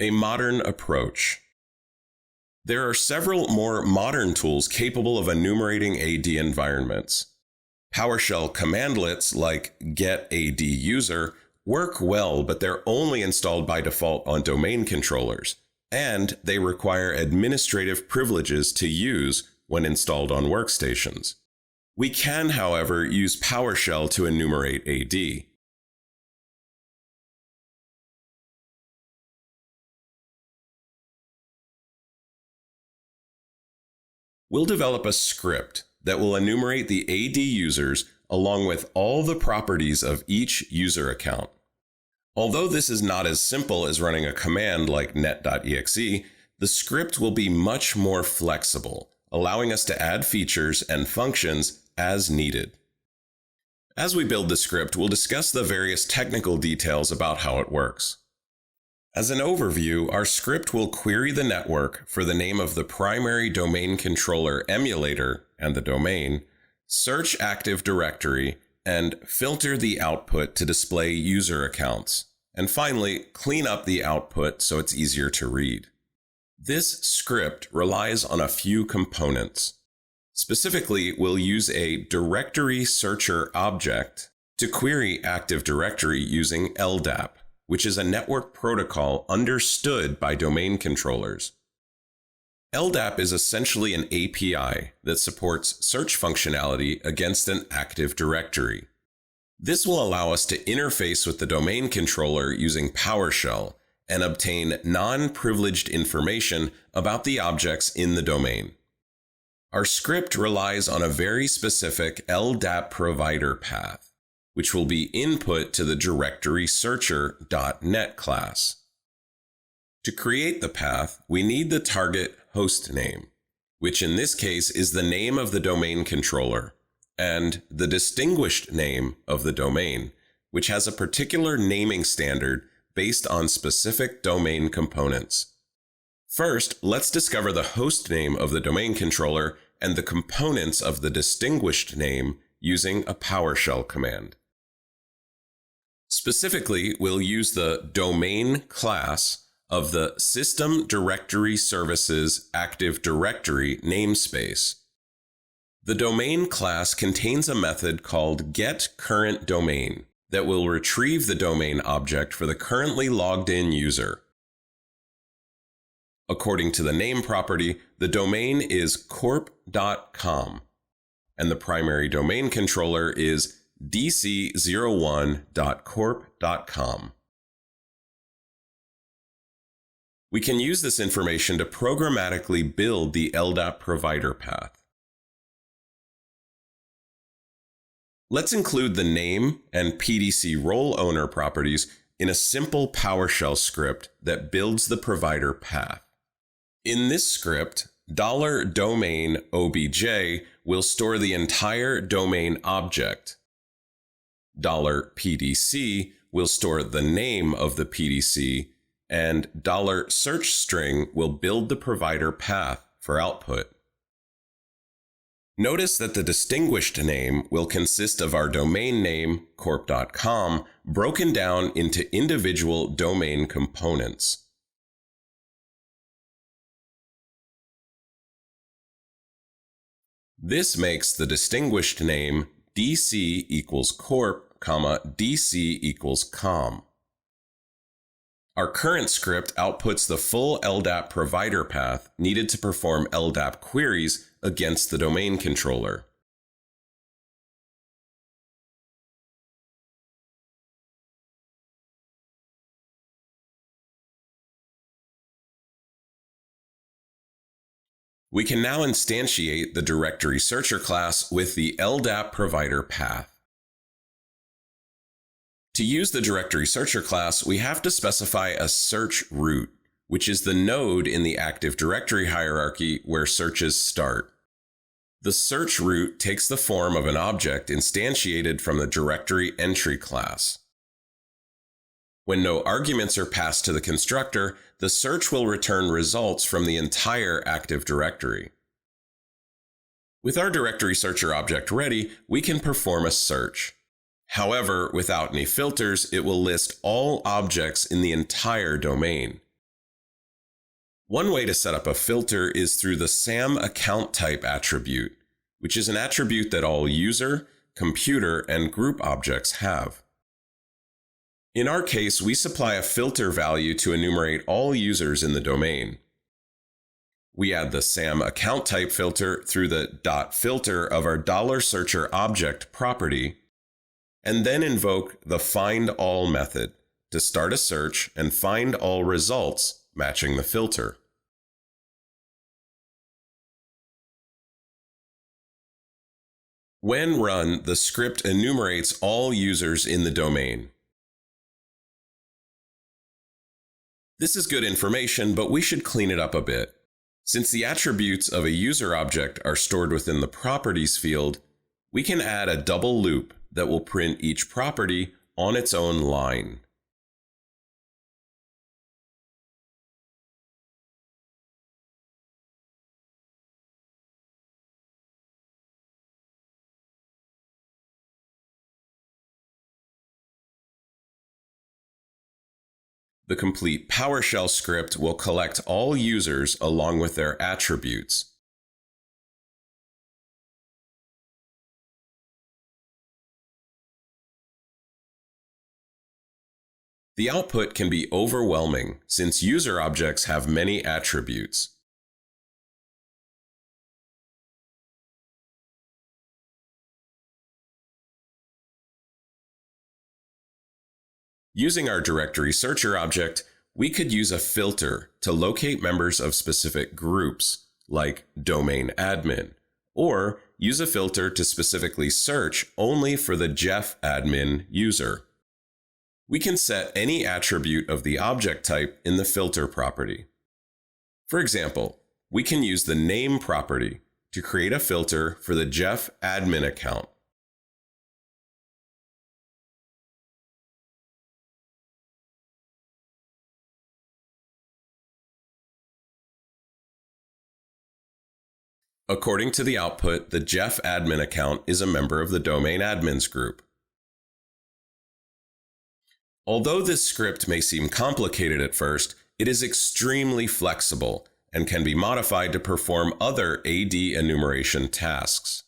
A modern approach. There are several more modern tools capable of enumerating AD environments. PowerShell commandlets like get_AD_user work well, but they're only installed by default on domain controllers, and they require administrative privileges to use when installed on workstations. We can, however, use PowerShell to enumerate AD. We'll develop a script that will enumerate the AD users along with all the properties of each user account. Although this is not as simple as running a command like net.exe, the script will be much more flexible, allowing us to add features and functions as needed. As we build the script, we'll discuss the various technical details about how it works. As an overview, our script will query the network for the name of the primary domain controller emulator and the domain, search Active Directory, and filter the output to display user accounts, and finally, clean up the output so it's easier to read. This script relies on a few components. Specifically, we'll use a directory searcher object to query Active Directory using LDAP, which is a network protocol understood by domain controllers. LDAP is essentially an API that supports search functionality against an Active Directory. This will allow us to interface with the domain controller using PowerShell and obtain non-privileged information about the objects in the domain. Our script relies on a very specific LDAP provider path, which will be input to the directory searcher.net class. To create the path, we need the target host name, which in this case is the name of the domain controller, and the distinguished name of the domain, which has a particular naming standard based on specific domain components. First, let's discover the host name of the domain controller and the components of the distinguished name using a PowerShell command. Specifically, we'll use the domain class of the System Directory Services Active Directory namespace. The domain class contains a method called getCurrentDomain that will retrieve the domain object for the currently logged in user. According to the name property, the domain is corp.com, and the primary domain controller is dc01.corp.com. We can use this information to programmatically build the LDAP provider path. Let's include the name and PDC role owner properties in a simple PowerShell script that builds the provider path. In this script, $domain obj will store the entire domain object. $PDC will store the name of the PDC, and $searchString will build the provider path for output. Notice that the distinguished name will consist of our domain name, corp.com, broken down into individual domain components. This makes the distinguished name dc equals corp, dc equals com. Our current script outputs the full LDAP provider path needed to perform LDAP queries against the domain controller. We can now instantiate the directory searcher class with the LDAP provider path. To use the directory searcher class, we have to specify a search root, which is the node in the Active Directory hierarchy where searches start. The search root takes the form of an object instantiated from the directory entry class. When no arguments are passed to the constructor, the search will return results from the entire Active Directory. With our directory searcher object ready, we can perform a search. However, without any filters, it will list all objects in the entire domain. One way to set up a filter is through the SAM account type attribute, which is an attribute that all user, computer, and group objects have. In our case, we supply a filter value to enumerate all users in the domain. We add the SAM account type filter through the .filter of our $searcher object property, and then invoke the findAll method to start a search and find all results matching the filter. When run, the script enumerates all users in the domain. This is good information, but we should clean it up a bit. Since the attributes of a user object are stored within the properties field, we can add a double loop that will print each property on its own line. The complete PowerShell script will collect all users along with their attributes. The output can be overwhelming since user objects have many attributes. Using our directory searcher object, we could use a filter to locate members of specific groups, like domain admin, or use a filter to specifically search only for the Jeff admin user. We can set any attribute of the object type in the filter property. For example, we can use the name property to create a filter for the Jeff admin account. According to the output, the Jeff admin account is a member of the domain admins group. Although this script may seem complicated at first, it is extremely flexible and can be modified to perform other AD enumeration tasks.